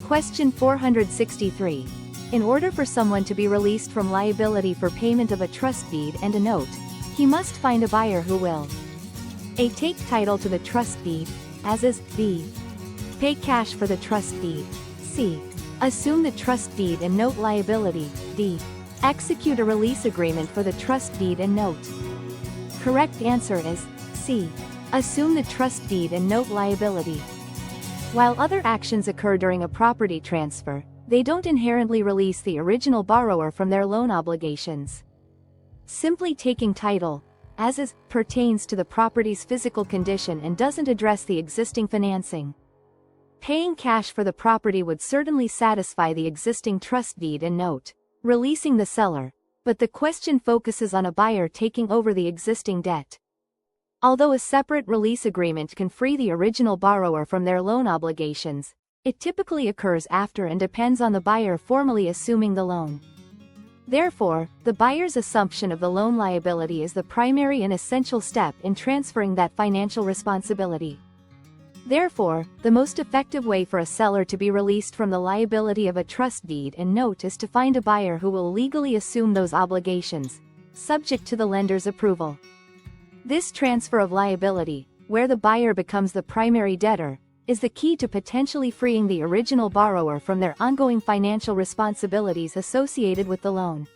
Question 463. In order for someone to be released from liability for payment of a trust deed and a note, he must find a buyer who will A. Take title to the trust deed, as is, B. Pay cash for the trust deed, C. Assume the trust deed and note liability, D. Execute a release agreement for the trust deed and note. Correct answer is C. Assume the trust deed and note liability. While other actions occur during a property transfer, they don't inherently release the original borrower from their loan obligations. Simply taking title, as is, pertains to the property's physical condition and doesn't address the existing financing. Paying cash for the property would certainly satisfy the existing trust deed and note, releasing the seller, but the question focuses on a buyer taking over the existing debt. Although a separate release agreement can free the original borrower from their loan obligations, it typically occurs after and depends on the buyer formally assuming the loan. Therefore, the buyer's assumption of the loan liability is the primary and essential step in transferring that financial responsibility. Therefore, the most effective way for a seller to be released from the liability of a trust deed and note is to find a buyer who will legally assume those obligations, subject to the lender's approval. This transfer of liability, where the buyer becomes the primary debtor, is the key to potentially freeing the original borrower from their ongoing financial responsibilities associated with the loan.